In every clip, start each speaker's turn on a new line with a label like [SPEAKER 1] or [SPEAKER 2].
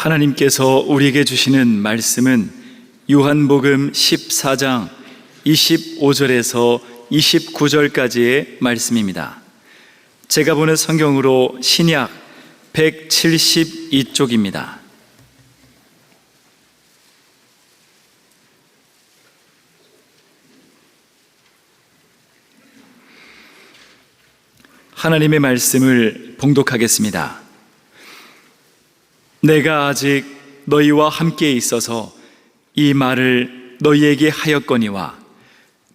[SPEAKER 1] 하나님께서 우리에게 주시는 말씀은 요한복음 14장 25절에서 29절까지의 말씀입니다. 제가 보는 성경으로 신약 172쪽입니다. 하나님의 말씀을 봉독하겠습니다. 내가 아직 너희와 함께 있어서 이 말을 너희에게 하였거니와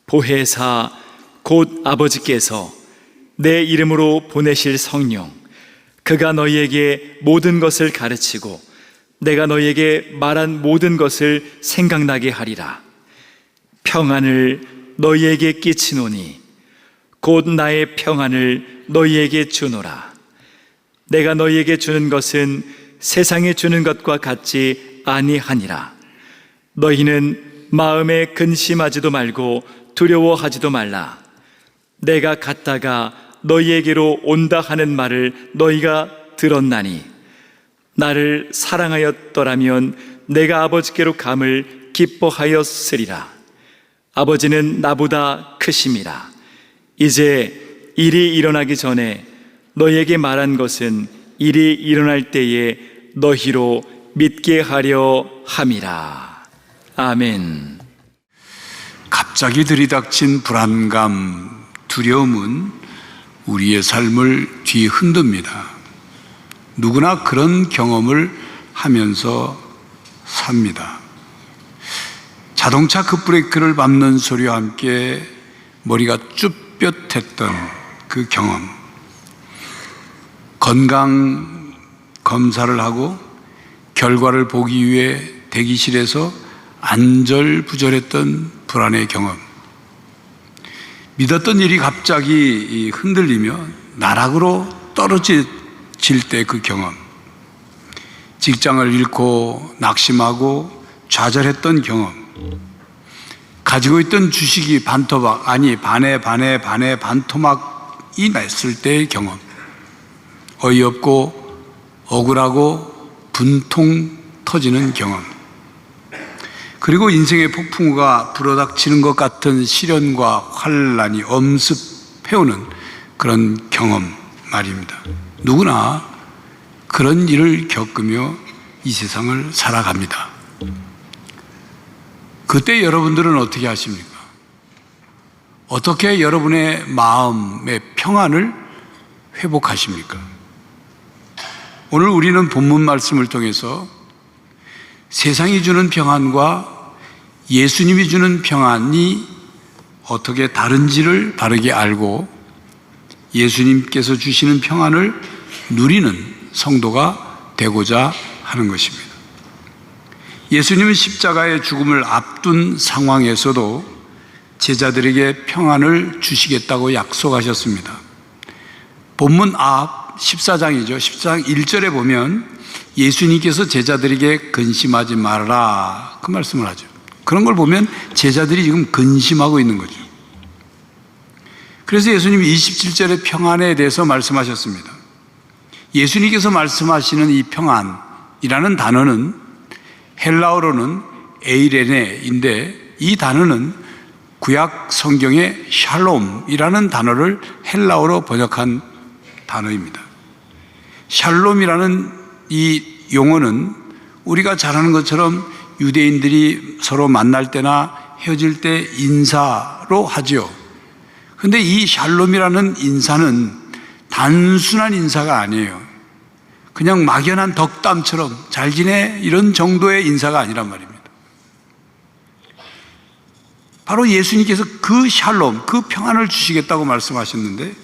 [SPEAKER 1] 보혜사 곧 아버지께서 내 이름으로 보내실 성령 그가 너희에게 모든 것을 가르치고 내가 너희에게 말한 모든 것을 생각나게 하리라. 평안을 너희에게 끼치노니 곧 나의 평안을 너희에게 주노라. 내가 너희에게 주는 것은 세상에 주는 것과 같지 아니하니라. 너희는 마음에 근심하지도 말고 두려워하지도 말라. 내가 갔다가 너희에게로 온다 하는 말을 너희가 들었나니 나를 사랑하였더라면 내가 아버지께로 감을 기뻐하였으리라. 아버지는 나보다 크심이라. 이제 일이 일어나기 전에 너희에게 말한 것은 일이 일어날 때에 너희로 믿게 하려 함이라. 아멘.
[SPEAKER 2] 갑자기 들이닥친 불안감, 두려움은 우리의 삶을 뒤흔듭니다. 누구나 그런 경험을 하면서 삽니다. 자동차 급브레이크를 밟는 소리와 함께 머리가 쭈뼛했던 그 경험, 건강 검사를 하고 결과를 보기 위해 대기실에서 안절부절했던 불안의 경험, 믿었던 일이 갑자기 흔들리며 나락으로 떨어질 때 그 경험, 직장을 잃고 낙심하고 좌절했던 경험, 가지고 있던 주식이 반토막, 아니 반에 반토막이 났을 때의 경험, 어이없고 억울하고 분통 터지는 경험, 그리고 인생의 폭풍우가 불어닥치는 것 같은 시련과 환란이 엄습해오는 그런 경험 말입니다. 누구나 그런 일을 겪으며 이 세상을 살아갑니다. 그때 여러분들은 어떻게 하십니까? 어떻게 여러분의 마음의 평안을 회복하십니까? 오늘 우리는 본문 말씀을 통해서 세상이 주는 평안과 예수님이 주는 평안이 어떻게 다른지를 바르게 알고 예수님께서 주시는 평안을 누리는 성도가 되고자 하는 것입니다. 예수님은 십자가의 죽음을 앞둔 상황에서도 제자들에게 평안을 주시겠다고 약속하셨습니다. 본문 앞 14장이죠. 14장 1절에 보면 예수님께서 제자들에게 근심하지 말아라 그 말씀을 하죠. 그런 걸 보면 제자들이 지금 근심하고 있는 거죠. 그래서 예수님이 27절에 평안에 대해서 말씀하셨습니다. 예수님께서 말씀하시는 이 평안이라는 단어는 헬라어로는 에이레네인데 이 단어는 구약 성경의 샬롬이라는 단어를 헬라어로 번역한 단어입니다. 샬롬이라는 이 용어는 우리가 잘 아는 것처럼 유대인들이 서로 만날 때나 헤어질 때 인사로 하지요. 그런데 이 샬롬이라는 인사는 단순한 인사가 아니에요. 그냥 막연한 덕담처럼 잘 지내 이런 정도의 인사가 아니란 말입니다. 바로 예수님께서 그 샬롬, 그 평안을 주시겠다고 말씀하셨는데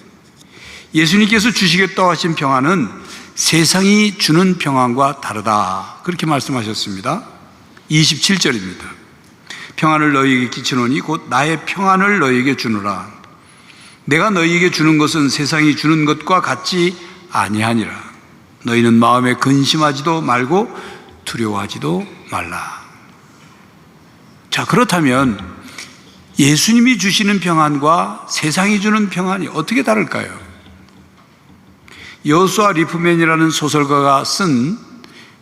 [SPEAKER 2] 예수님께서 주시겠다고 하신 평안은 세상이 주는 평안과 다르다 그렇게 말씀하셨습니다. 27절입니다. 평안을 너희에게 끼치노니 곧 나의 평안을 너희에게 주노라. 내가 너희에게 주는 것은 세상이 주는 것과 같지 아니하니라. 너희는 마음에 근심하지도 말고 두려워하지도 말라. 자, 그렇다면 예수님이 주시는 평안과 세상이 주는 평안이 어떻게 다를까요? 여호수아 리프맨이라는 소설가가 쓴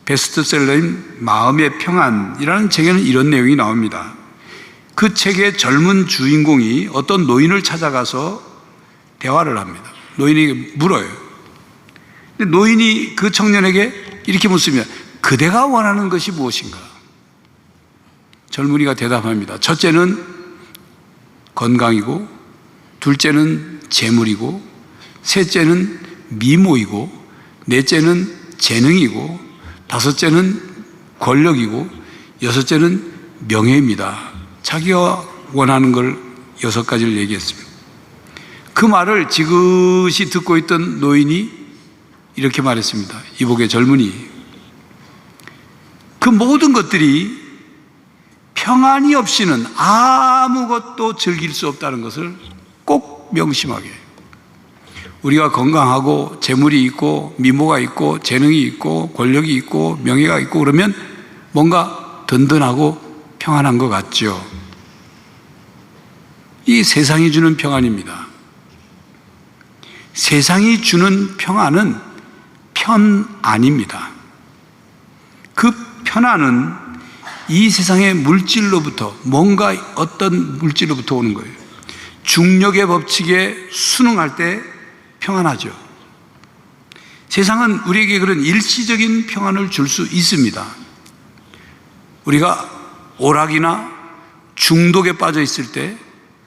[SPEAKER 2] 베스트셀러인 마음의 평안이라는 책에는 이런 내용이 나옵니다. 그 책의 젊은 주인공이 어떤 노인을 찾아가서 대화를 합니다. 노인에게 물어요. 근데 노인이 그 청년에게 이렇게 묻습니다. 그대가 원하는 것이 무엇인가? 젊은이가 대답합니다. 첫째는 건강이고, 둘째는 재물이고, 셋째는 미모이고, 넷째는 재능이고, 다섯째는 권력이고, 여섯째는 명예입니다. 자기가 원하는 걸 6가지를 얘기했습니다. 그 말을 지그시 듣고 있던 노인이 이렇게 말했습니다. 이복의 젊은이, 그 모든 것들이 평안이 없이는 아무것도 즐길 수 없다는 것을 꼭 명심하게. 우리가 건강하고 재물이 있고 미모가 있고 재능이 있고 권력이 있고 명예가 있고 그러면 뭔가 든든하고 평안한 것 같죠. 이 세상이 주는 평안입니다. 세상이 주는 평안은 편안입니다. 그 편안은 이 세상의 물질로부터, 뭔가 어떤 물질로부터 오는 거예요. 중력의 법칙에 순응할 때 평안하죠. 세상은 우리에게 그런 일시적인 평안을 줄 수 있습니다. 우리가 오락이나 중독에 빠져 있을 때,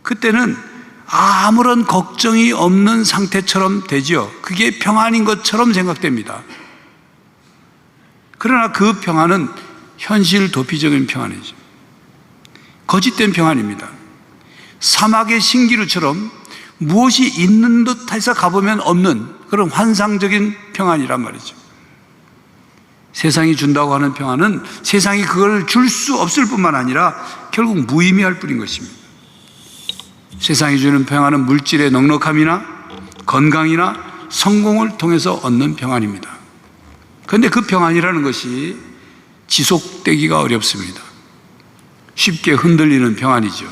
[SPEAKER 2] 그때는 아무런 걱정이 없는 상태처럼 되지요. 그게 평안인 것처럼 생각됩니다. 그러나 그 평안은 현실 도피적인 평안이죠. 거짓된 평안입니다. 사막의 신기루처럼 무엇이 있는 듯 해서 가보면 없는 그런 환상적인 평안이란 말이죠. 세상이 준다고 하는 평안은 세상이 그걸 줄 수 없을 뿐만 아니라 결국 무의미할 뿐인 것입니다. 세상이 주는 평안은 물질의 넉넉함이나 건강이나 성공을 통해서 얻는 평안입니다. 그런데 그 평안이라는 것이 지속되기가 어렵습니다. 쉽게 흔들리는 평안이죠.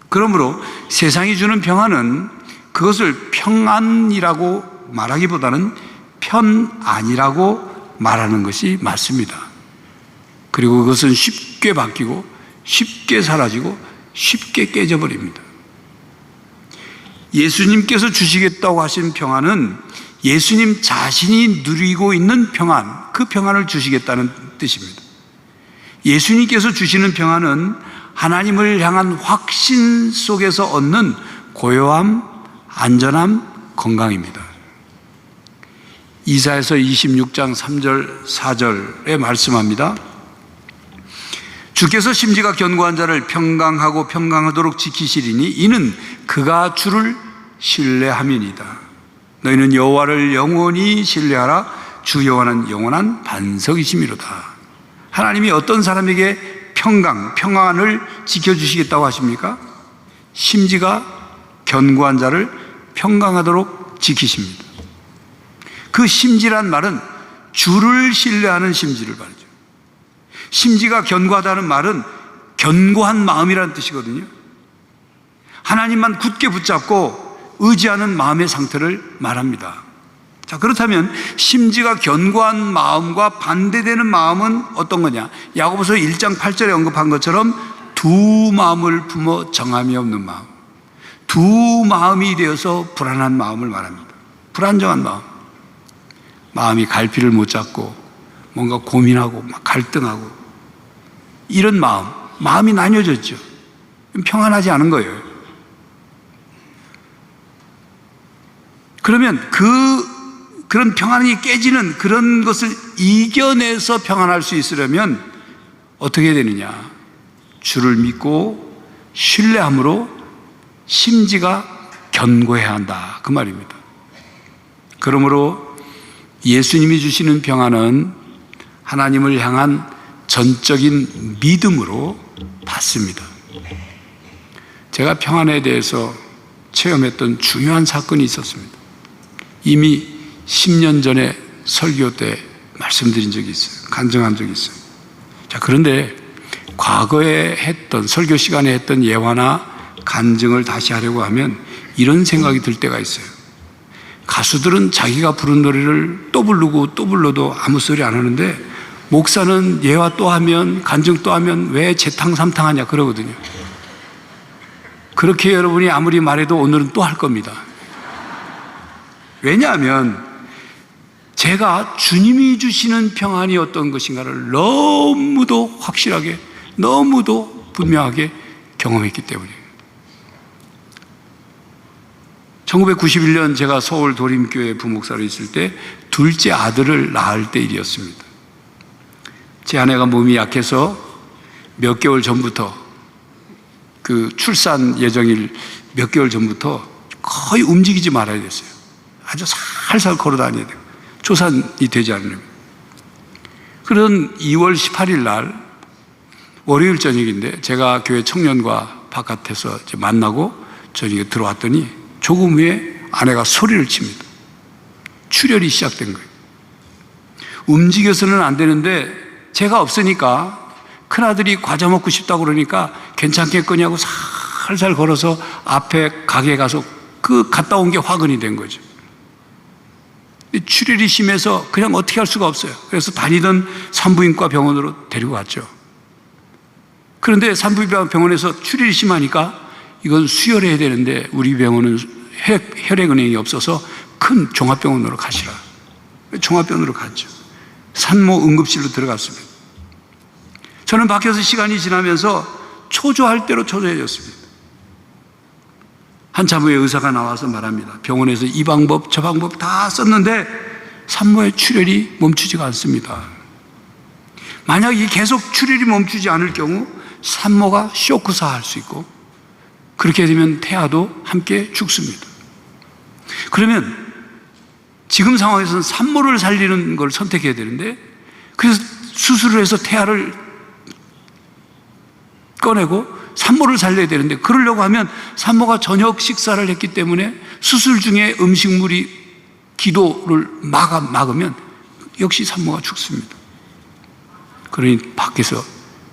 [SPEAKER 2] 그러므로 세상이 주는 평안은 그것을 평안이라고 말하기보다는 편안이라고 말하는 것이 맞습니다. 그리고 그것은 쉽게 바뀌고 쉽게 사라지고 쉽게 깨져버립니다. 예수님께서 주시겠다고 하신 평안은 예수님 자신이 누리고 있는 평안, 그 평안을 주시겠다는 뜻입니다. 예수님께서 주시는 평안은 하나님을 향한 확신 속에서 얻는 고요함, 안전함, 건강입니다. 이사야서 26장 3절 4절에 말씀합니다. 주께서 심지가 견고한 자를 평강하고 평강하도록 지키시리니 이는 그가 주를 신뢰함이니이다. 너희는 여호와를 영원히 신뢰하라. 주 여호와는 영원한 반석이심이로다. 하나님이 어떤 사람에게 평안을 지켜주시겠다고 하십니까? 심지가 견고한 자를 평강하도록 지키십니다. 그 심지란 말은 주를 신뢰하는 심지를 말이죠. 심지가 견고하다는 말은 견고한 마음이라는 뜻이거든요. 하나님만 굳게 붙잡고 의지하는 마음의 상태를 말합니다. 자, 그렇다면 심지가 견고한 마음과 반대되는 마음은 어떤 거냐? 야고보서 1장 8절에 언급한 것처럼 두 마음을 품어 정함이 없는 마음, 두 마음이 되어서 불안한 마음을 말합니다. 불안정한 마음, 마음이 갈피를 못 잡고 뭔가 고민하고 막 갈등하고 이런 마음이 나뉘어졌죠. 평안하지 않은 거예요. 그러면 그런 평안이 깨지는 그런 것을 이겨내서 평안할 수 있으려면 어떻게 되느냐? 주를 믿고 신뢰함으로 심지가 견고해야 한다, 그 말입니다. 그러므로 예수님이 주시는 평안은 하나님을 향한 전적인 믿음으로 받습니다. 제가 평안에 대해서 체험했던 중요한 사건이 있었습니다. 이미 10년 전에 설교 때 말씀드린 적이 있어요. 간증한 적이 있어요. 자, 그런데 과거에 했던, 설교 시간에 했던 예화나 간증을 다시 하려고 하면 이런 생각이 들 때가 있어요. 가수들은 자기가 부른 노래를 또 부르고 또 불러도 아무 소리 안 하는데 목사는 예화 또 하면, 간증 또 하면 왜 재탕3탕 하냐 그러거든요. 그렇게 여러분이 아무리 말해도 오늘은 또 할 겁니다. 왜냐하면 제가 주님이 주시는 평안이 어떤 것인가를 너무도 확실하게, 너무도 분명하게 경험했기 때문이에요. 1991년 제가 서울 도림교회 부목사로 있을 때 둘째 아들을 낳을 때 일이었습니다. 제 아내가 몸이 약해서 몇 개월 전부터, 그 출산 예정일 몇 개월 전부터 거의 움직이지 말아야 됐어요. 아주 살살 걸어 다녀야 돼요. 조산이 되지 않으면. 그런 2월 18일 날 월요일 저녁인데 제가 교회 청년과 바깥에서 이제 만나고 저녁에 들어왔더니 조금 후에 아내가 소리를 칩니다. 출혈이 시작된 거예요. 움직여서는 안 되는데 제가 없으니까 큰아들이 과자 먹고 싶다고 그러니까 괜찮겠거냐고 살살 걸어서 앞에 가게에 가서 그 갔다 온 게 화근이 된 거죠. 출혈이 심해서 그냥 어떻게 할 수가 없어요. 그래서 다니던 산부인과 병원으로 데리고 갔죠. 그런데 산부인과 병원에서 출혈이 심하니까 이건 수혈해야 되는데 우리 병원은 혈액은행이 없어서 큰 종합병원으로 가시라. 종합병원으로 갔죠. 산모 응급실로 들어갔습니다. 저는 밖에서 시간이 지나면서 초조할 대로 초조해졌습니다. 한참 후에 의사가 나와서 말합니다. 병원에서 이 방법 저 방법 다 썼는데 산모의 출혈이 멈추지가 않습니다. 만약 이 계속 출혈이 멈추지 않을 경우 산모가 쇼크사할 수 있고 그렇게 되면 태아도 함께 죽습니다. 그러면 지금 상황에서는 산모를 살리는 걸 선택해야 되는데 그래서 수술을 해서 태아를 꺼내고 산모를 살려야 되는데 그러려고 하면 산모가 저녁 식사를 했기 때문에 수술 중에 음식물이 기도를 막으면 역시 산모가 죽습니다. 그러니 밖에서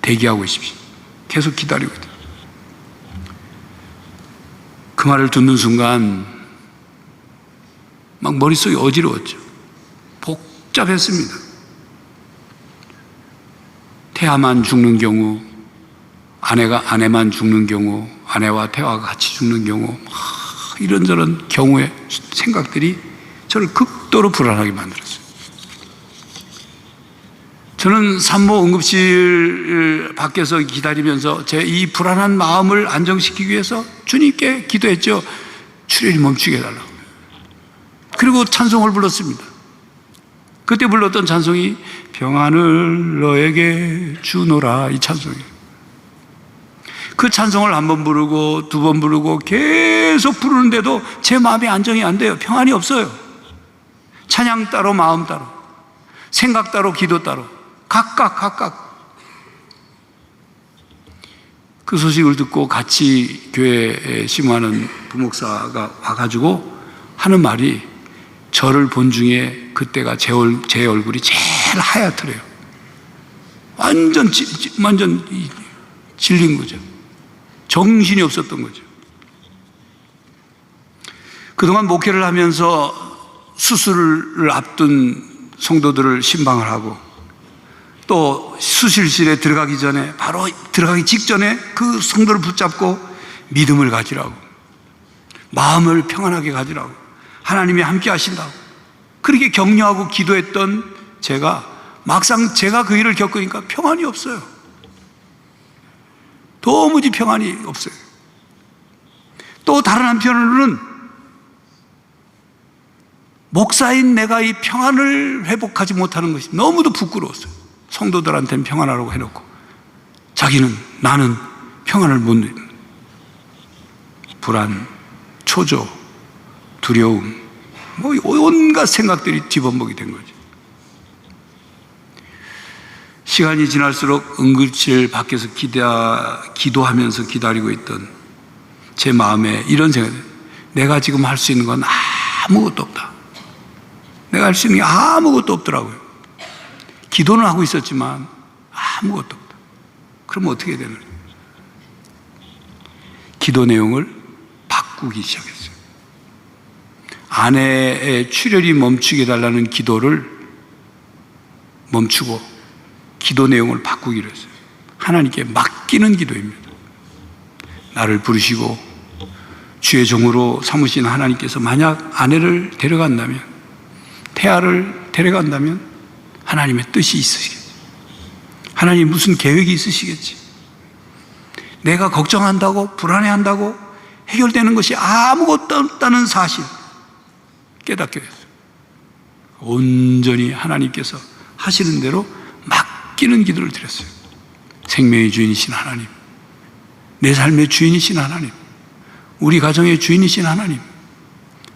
[SPEAKER 2] 대기하고 있습시오. 계속 기다리고 있다. 그 말을 듣는 순간 막 머릿속이 어지러웠죠. 복잡했습니다. 태아만 죽는 경우, 아내만 죽는 경우, 아내와 태아가 같이 죽는 경우, 이런저런 경우의 생각들이 저를 극도로 불안하게 만들었어요. 저는 산모 응급실 밖에서 기다리면서 제 이 불안한 마음을 안정시키기 위해서 주님께 기도했죠. 출혈이 멈추게 해달라고. 그리고 찬송을 불렀습니다. 그때 불렀던 찬송이 평안을 너에게 주노라, 이 찬송이에요. 그 찬송을 한 번 부르고 두 번 부르고 계속 부르는데도 제 마음이 안정이 안 돼요. 평안이 없어요. 찬양 따로 마음 따로, 생각 따로 기도 따로, 각각. 그 소식을 듣고 같이 교회에 심호하는 부목사가 와가지고 하는 말이 저를 본 중에 그때가 제 얼굴이 제일 하얗더래요. 완전 질린 거죠. 정신이 없었던 거죠. 그동안 목회를 하면서 수술을 앞둔 성도들을 신방을 하고 또 수술실에 들어가기 전에, 바로 들어가기 직전에 그 성도를 붙잡고 믿음을 가지라고, 마음을 평안하게 가지라고, 하나님이 함께 하신다고 그렇게 격려하고 기도했던 제가 막상 제가 그 일을 겪으니까 평안이 없어요. 도무지 평안이 없어요. 또 다른 한편으로는 목사인 내가 이 평안을 회복하지 못하는 것이 너무도 부끄러웠어요. 성도들한테는 평안하라고 해놓고 나는 평안을 못 누리는, 불안, 초조, 두려움, 온갖 생각들이 뒤범벅이 된 거죠. 시간이 지날수록 응급실 밖에서 기도하면서 기다리고 있던 제 마음에 이런 생각이, 내가 지금 할 수 있는 건 아무것도 없다. 내가 할 수 있는 게 아무것도 없더라고요. 기도는 하고 있었지만 아무것도 없다. 그럼 어떻게 해야 되나? 기도 내용을 바꾸기 시작했어요. 아내의 출혈이 멈추게 해달라는 기도를 멈추고 기도 내용을 바꾸기로 했어요. 하나님께 맡기는 기도입니다. 나를 부르시고 주의 종으로 삼으신 하나님께서 만약 아내를 데려간다면, 태아를 데려간다면 하나님의 뜻이 있으시겠지. 하나님 무슨 계획이 있으시겠지. 내가 걱정한다고, 불안해한다고 해결되는 것이 아무것도 없다는 사실 깨닫게 됐어요. 온전히 하나님께서 하시는 대로 맡기는 기도를 드렸어요. 생명의 주인이신 하나님, 내 삶의 주인이신 하나님, 우리 가정의 주인이신 하나님,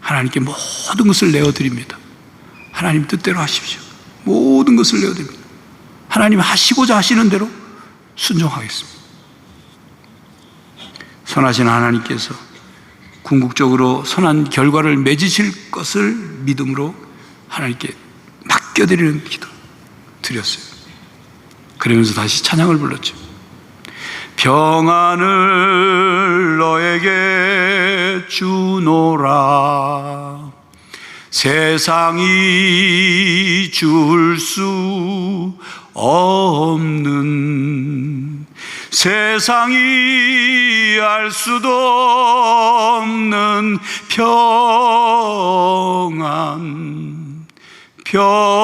[SPEAKER 2] 하나님께 모든 것을 내어드립니다. 하나님 뜻대로 하십시오. 모든 것을 내어드립니다. 하나님 하시고자 하시는 대로 순종하겠습니다. 선하신 하나님께서 궁극적으로 선한 결과를 맺으실 것을 믿음으로 하나님께 맡겨드리는 기도 드렸어요. 그러면서 다시 찬양을 불렀죠. 평안을 너에게 주노라. 세상이 줄 수 없는, 세상이 알 수도 없는 평안, 평안,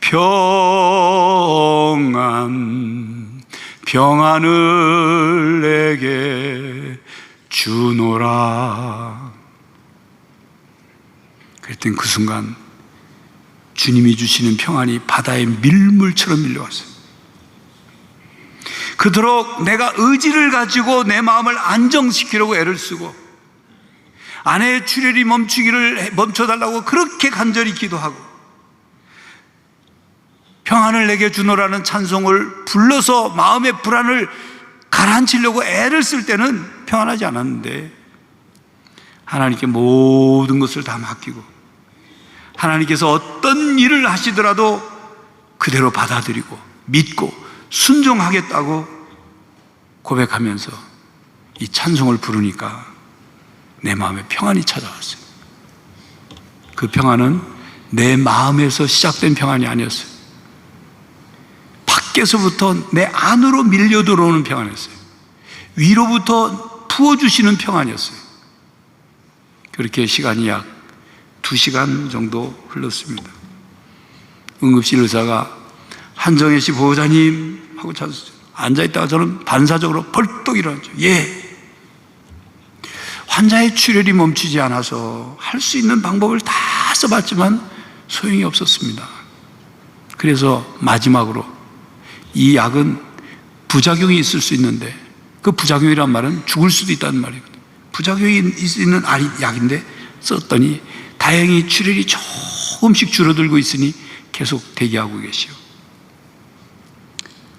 [SPEAKER 2] 평안, 평안을 내게 주노라. 그랬더니 그 순간 주님이 주시는 평안이 바다의 밀물처럼 밀려왔어요. 그토록 내가 의지를 가지고 내 마음을 안정시키려고 애를 쓰고 아내의 출혈이 멈춰달라고 그렇게 간절히 기도하고 평안을 내게 주노라는 찬송을 불러서 마음의 불안을 가라앉히려고 애를 쓸 때는 평안하지 않았는데, 하나님께 모든 것을 다 맡기고 하나님께서 어떤 일을 하시더라도 그대로 받아들이고 믿고 순종하겠다고 고백하면서 이 찬송을 부르니까 내 마음에 평안이 찾아왔어요. 그 평안은 내 마음에서 시작된 평안이 아니었어요. 밖에서부터 내 안으로 밀려 들어오는 평안이었어요. 위로부터 부어주시는 평안이었어요. 그렇게 시간이 약 2시간 정도 흘렀습니다. 응급실 의사가 한정혜 씨 보호자님 하고 앉아있다가 저는 반사적으로 벌떡 일어났죠. 예. 환자의 출혈이 멈추지 않아서 할 수 있는 방법을 다 써봤지만 소용이 없었습니다. 그래서 마지막으로 이 약은 부작용이 있을 수 있는데, 그 부작용이란 말은 죽을 수도 있다는 말이거든요. 부작용이 있는 약인데 썼더니 다행히 출혈이 조금씩 줄어들고 있으니 계속 대기하고 계시오.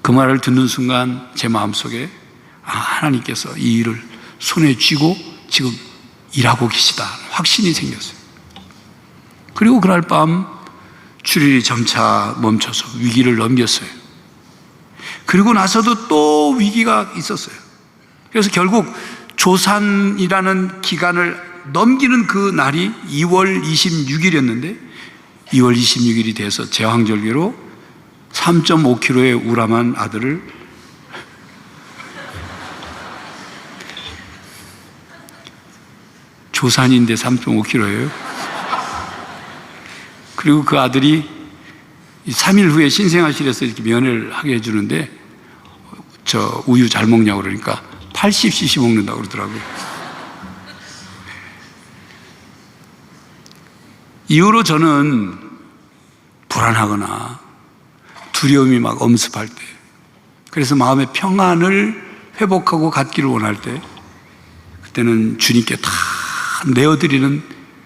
[SPEAKER 2] 그 말을 듣는 순간 제 마음속에 하나님께서 이 일을 손에 쥐고 지금 일하고 계시다 확신이 생겼어요. 그리고 그날 밤 출혈이 점차 멈춰서 위기를 넘겼어요. 그리고 나서도 또 위기가 있었어요. 그래서 결국 조산이라는 기간을 넘기는 그 날이 2월 26일이었는데 2월 26일이 돼서 제왕절개로 3.5kg의 우람한 아들을 조산인데 3.5kg예요. 그리고 그 아들이 3일 후에 신생아실에서 이렇게 면회를 하게 해주는데 저 우유 잘 먹냐고 그러니까 80cc 먹는다고 그러더라고요. 이후로 저는 불안하거나 두려움이 막 엄습할 때, 그래서 마음의 평안을 회복하고 갖기를 원할 때, 그때는 주님께 다 내어드리는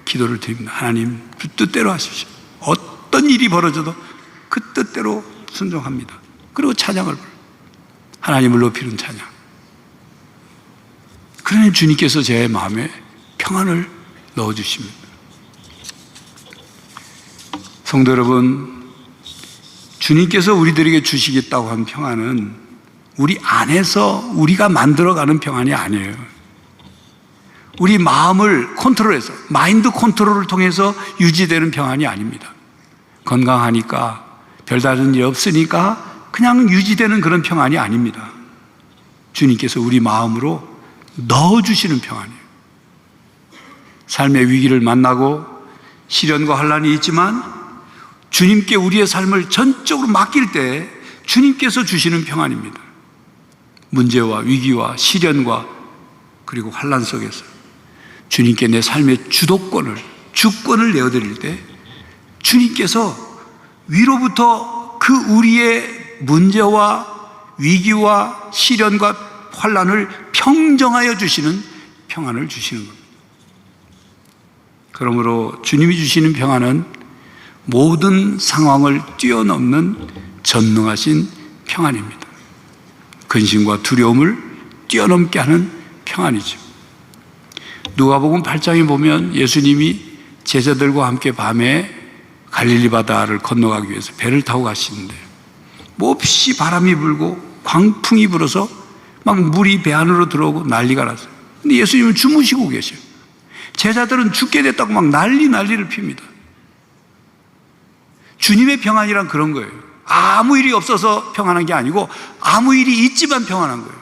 [SPEAKER 2] 기도를 드립니다. 하나님 뜻대로 하십시오. 어떤 일이 벌어져도 그 뜻대로 순종합니다. 그리고 찬양을 불러요. 하나님을 높이는 찬양. 그러니 주님께서 제 마음에 평안을 넣어주십니다. 성도 여러분, 주님께서 우리들에게 주시겠다고 한 평안은 우리 안에서 우리가 만들어가는 평안이 아니에요. 우리 마음을 컨트롤해서, 마인드 컨트롤을 통해서 유지되는 평안이 아닙니다. 건강하니까 별다른 일 없으니까 그냥 유지되는 그런 평안이 아닙니다. 주님께서 우리 마음으로 넣어주시는 평안이에요. 삶의 위기를 만나고 시련과 환난이 있지만 주님께 우리의 삶을 전적으로 맡길 때 주님께서 주시는 평안입니다. 문제와 위기와 시련과 그리고 환난 속에서 주님께 내 삶의 주권을 내어드릴 때 주님께서 위로부터 그 우리의 문제와 위기와 시련과 환난을 평정하여 주시는 평안을 주시는 겁니다. 그러므로 주님이 주시는 평안은 모든 상황을 뛰어넘는 전능하신 평안입니다. 근심과 두려움을 뛰어넘게 하는 평안이죠. 누가복음 8장에 보면 예수님이 제자들과 함께 밤에 갈릴리 바다를 건너가기 위해서 배를 타고 가시는데 몹시 바람이 불고 광풍이 불어서 막 물이 배 안으로 들어오고 난리가 났어요. 근데 예수님은 주무시고 계셔요. 제자들은 죽게 됐다고 막 난리를 핍니다. 주님의 평안이란 그런 거예요. 아무 일이 없어서 평안한 게 아니고 아무 일이 있지만 평안한 거예요.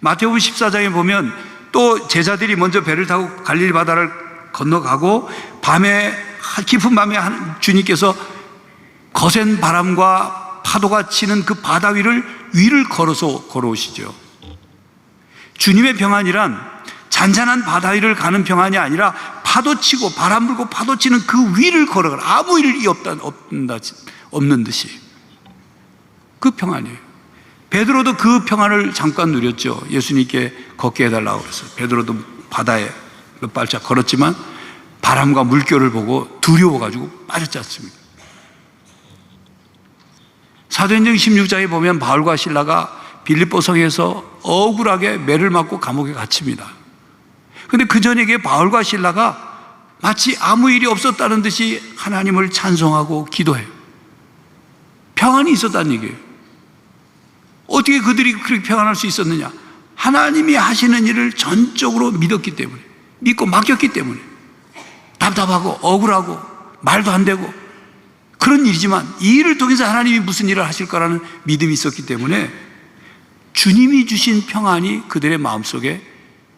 [SPEAKER 2] 마태복음 14장에 보면 또 제자들이 먼저 배를 타고 갈릴리 바다를 건너가고 밤에 깊은 밤에 주님께서 거센 바람과 파도가 치는 그 바다 위를 걸어오시죠. 주님의 평안이란 잔잔한 바다 위를 가는 평안이 아니라 파도 치고 바람 불고 파도 치는 그 위를 걸어가라. 아무 일이 없는 듯이 그 평안이에요. 베드로도 그 평안을 잠깐 누렸죠. 예수님께 걷게 해달라고 그랬어요. 베드로도 바다에 몇 발짝 걸었지만 바람과 물결을 보고 두려워가지고 빠졌지 않습니까? 사도행전 16장에 보면 바울과 실라가 빌립보 성에서 억울하게 매를 맞고 감옥에 갇힙니다. 그런데 그 저녁에 바울과 실라가 마치 아무 일이 없었다는 듯이 하나님을 찬송하고 기도해요. 평안이 있었다는 얘기예요. 어떻게 그들이 그렇게 평안할 수 있었느냐? 하나님이 하시는 일을 전적으로 믿었기 때문에, 믿고 맡겼기 때문에. 답답하고 억울하고 말도 안 되고 그런 일이지만 이 일을 통해서 하나님이 무슨 일을 하실 거라는 믿음이 있었기 때문에 주님이 주신 평안이 그들의 마음속에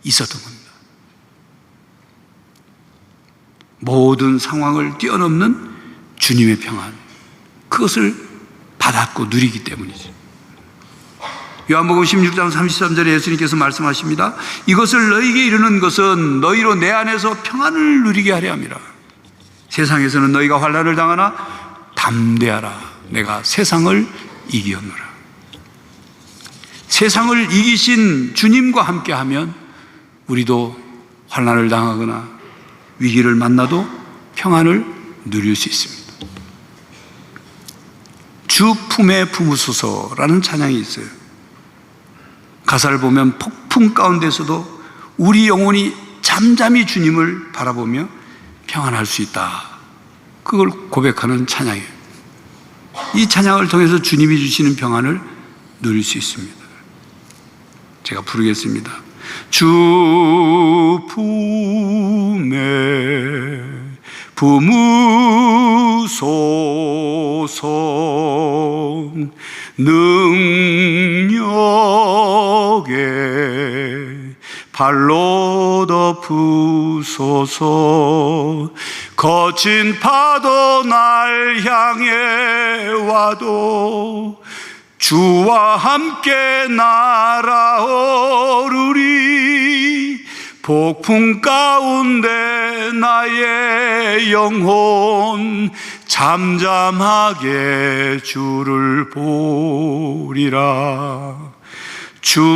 [SPEAKER 2] 있었던 겁니다. 모든 상황을 뛰어넘는 주님의 평안, 그것을 받았고 누리기 때문이죠. 요한복음 16장 33절에 예수님께서 말씀하십니다. 이것을 너희에게 이르는 것은 너희로 내 안에서 평안을 누리게 하려 함이라. 세상에서는 너희가 환난을 당하나 담대하라. 내가 세상을 이기었노라. 세상을 이기신 주님과 함께하면 우리도 환난을 당하거나 위기를 만나도 평안을 누릴 수 있습니다. 주 품에 품으소서라는 찬양이 있어요. 가사를 보면 폭풍 가운데서도 우리 영혼이 잠잠히 주님을 바라보며 평안할 수 있다. 그걸 고백하는 찬양이에요. 이 찬양을 통해서 주님이 주시는 평안을 누릴 수 있습니다. 제가 부르겠습니다. 주 품에 품으소서 능력에 발로 덮으소서 거친 파도 날 향해 와도 주와 함께 날아오르리 폭풍 가운데 나의 영혼 잠잠하게 주를 보리라 주님만에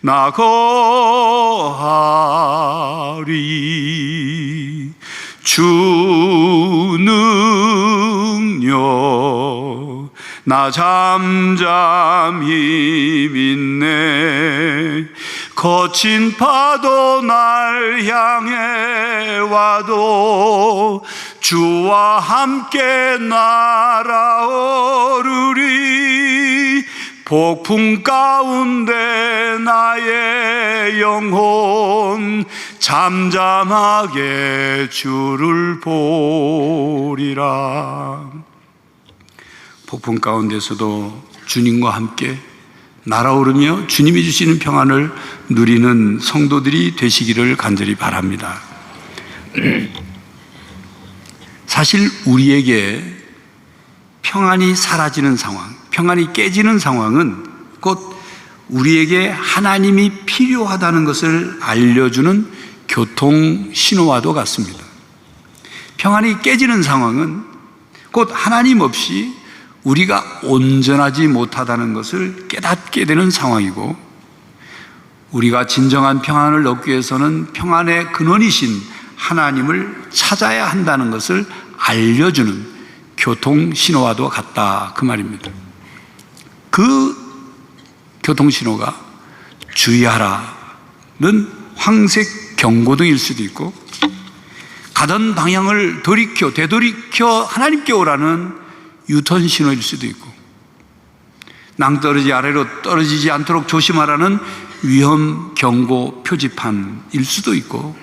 [SPEAKER 2] 나 거하리 주 능력 나 잠잠히 믿네 거친 파도 날 향해 와도 주와 함께 날아오르리 폭풍 가운데 나의 영혼 잠잠하게 주를 보리라. 폭풍 가운데서도 주님과 함께 날아오르며 주님이 주시는 평안을 누리는 성도들이 되시기를 간절히 바랍니다. 사실 우리에게 평안이 사라지는 상황, 평안이 깨지는 상황은 곧 우리에게 하나님이 필요하다는 것을 알려주는 교통 신호와도 같습니다. 평안이 깨지는 상황은 곧 하나님 없이 우리가 온전하지 못하다는 것을 깨닫게 되는 상황이고, 우리가 진정한 평안을 얻기 위해서는 평안의 근원이신 하나님을 찾아야 한다는 것을 알려주는 교통 신호와도 같다, 그 말입니다. 그 교통 신호가 주의하라는 황색 경고등일 수도 있고, 가던 방향을 되돌이켜 하나님께 오라는 유턴 신호일 수도 있고, 낭떠러지 아래로 떨어지지 않도록 조심하라는 위험 경고 표지판일 수도 있고,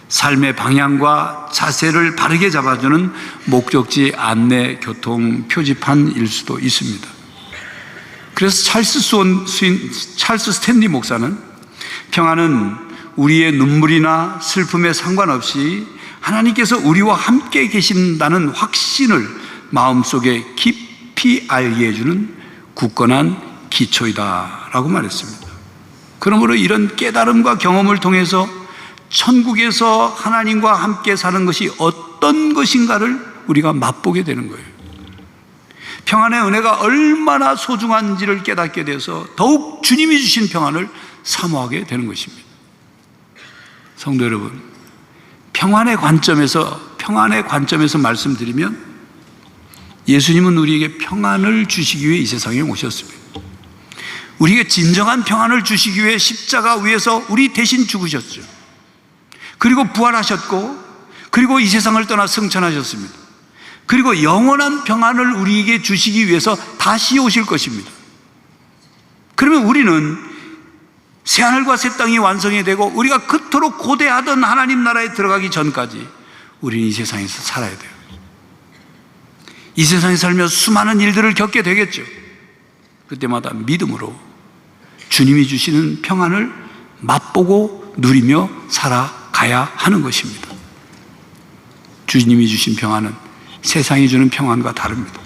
[SPEAKER 2] 삶의 방향과 자세를 바르게 잡아주는 목적지 안내 교통 표지판일 수도 있습니다. 그래서 찰스 스탠리 목사는 평안은 우리의 눈물이나 슬픔에 상관없이 하나님께서 우리와 함께 계신다는 확신을 마음속에 깊이 알게 해주는 굳건한 기초이다라고 말했습니다. 그러므로 이런 깨달음과 경험을 통해서 천국에서 하나님과 함께 사는 것이 어떤 것인가를 우리가 맛보게 되는 거예요. 평안의 은혜가 얼마나 소중한지를 깨닫게 돼서 더욱 주님이 주신 평안을 사모하게 되는 것입니다. 성도 여러분, 평안의 관점에서 말씀드리면 예수님은 우리에게 평안을 주시기 위해 이 세상에 오셨습니다. 우리에게 진정한 평안을 주시기 위해 십자가 위에서 우리 대신 죽으셨죠. 그리고 부활하셨고, 그리고 이 세상을 떠나 승천하셨습니다. 그리고 영원한 평안을 우리에게 주시기 위해서 다시 오실 것입니다. 그러면 우리는 새하늘과 새 땅이 완성이 되고 우리가 그토록 고대하던 하나님 나라에 들어가기 전까지 우리는 이 세상에서 살아야 돼요. 이 세상에 살며 수많은 일들을 겪게 되겠죠. 그때마다 믿음으로 주님이 주시는 평안을 맛보고 누리며 살아가야 하는 것입니다. 주님이 주신 평안은 세상이 주는 평안과 다릅니다.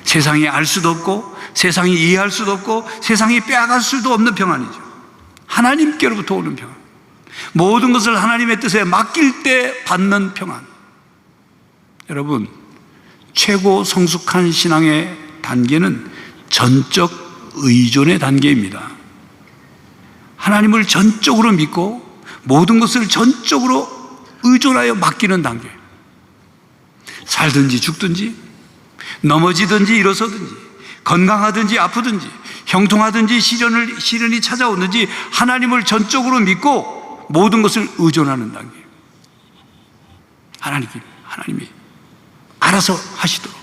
[SPEAKER 2] 세상이 알 수도 없고, 세상이 이해할 수도 없고, 세상이 빼앗을 수도 없는 평안이죠. 하나님께로부터 오는 평안, 모든 것을 하나님의 뜻에 맡길 때 받는 평안. 여러분, 최고 성숙한 신앙의 단계는 전적 의존의 단계입니다. 하나님을 전적으로 믿고 모든 것을 전적으로 의존하여 맡기는 단계. 살든지 죽든지, 넘어지든지 일어서든지, 건강하든지 아프든지, 형통하든지 시련이 찾아오든지 하나님을 전적으로 믿고 모든 것을 의존하는 단계. 하나님이 알아서 하시도록.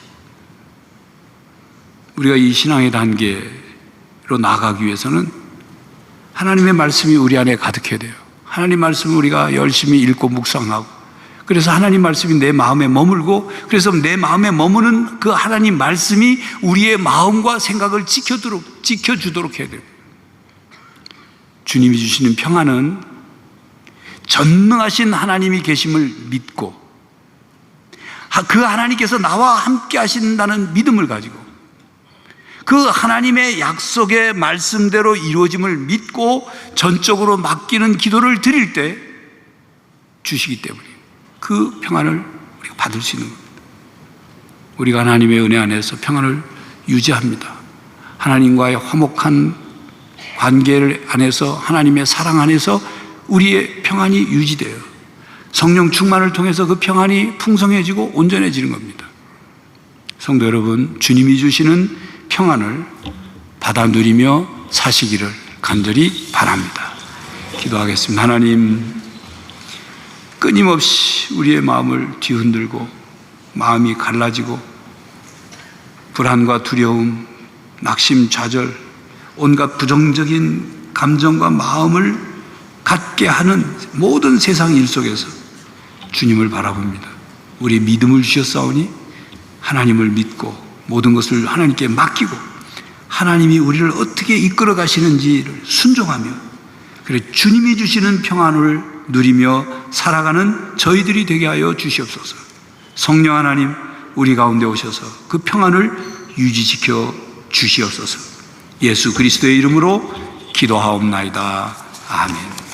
[SPEAKER 2] 우리가 이 신앙의 단계로 나아가기 위해서는 하나님의 말씀이 우리 안에 가득해야 돼요. 하나님 말씀을 우리가 열심히 읽고 묵상하고, 그래서 하나님 말씀이 내 마음에 머물고, 그래서 내 마음에 머무는 그 하나님 말씀이 우리의 마음과 생각을 지켜주도록 해야 돼요. 주님이 주시는 평안은 전능하신 하나님이 계심을 믿고, 그 하나님께서 나와 함께 하신다는 믿음을 가지고, 그 하나님의 약속의 말씀대로 이루어짐을 믿고 전적으로 맡기는 기도를 드릴 때 주시기 때문에 그 평안을 우리가 받을 수 있는 겁니다. 우리가 하나님의 은혜 안에서 평안을 유지합니다. 하나님과의 화목한 관계 안에서, 하나님의 사랑 안에서 우리의 평안이 유지돼요. 성령 충만을 통해서 그 평안이 풍성해지고 온전해지는 겁니다. 성도 여러분, 주님이 주시는 평안을 받아 누리며 사시기를 간절히 바랍니다. 기도하겠습니다. 하나님, 끊임없이 우리의 마음을 뒤흔들고 마음이 갈라지고 불안과 두려움, 낙심, 좌절, 온갖 부정적인 감정과 마음을 갖게 하는 모든 세상 일 속에서 주님을 바라봅니다. 우리 믿음을 주셨사오니 하나님을 믿고 모든 것을 하나님께 맡기고 하나님이 우리를 어떻게 이끌어 가시는지를 순종하며 그래 주님이 주시는 평안을 누리며 살아가는 저희들이 되게 하여 주시옵소서. 성령 하나님 우리 가운데 오셔서 그 평안을 유지시켜 주시옵소서. 예수 그리스도의 이름으로 기도하옵나이다. 아멘.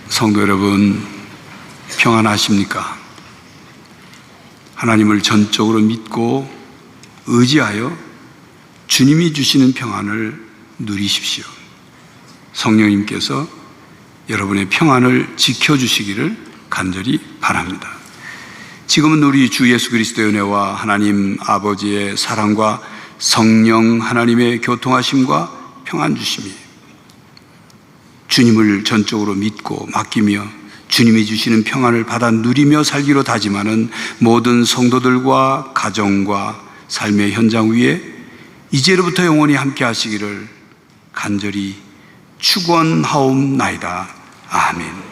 [SPEAKER 2] 성도 여러분, 평안하십니까? 하나님을 전적으로 믿고 의지하여 주님이 주시는 평안을 누리십시오. 성령님께서 여러분의 평안을 지켜주시기를 간절히 바랍니다. 지금은 우리 주 예수 그리스도의 은혜와 하나님 아버지의 사랑과 성령 하나님의 교통하심과 평안 주심이 주님을 전적으로 믿고 맡기며 주님이 주시는 평안을 받아 누리며 살기로 다짐하는 모든 성도들과 가정과 삶의 현장 위에 이제로부터 영원히 함께 하시기를 간절히 축원하옵나이다. 아멘.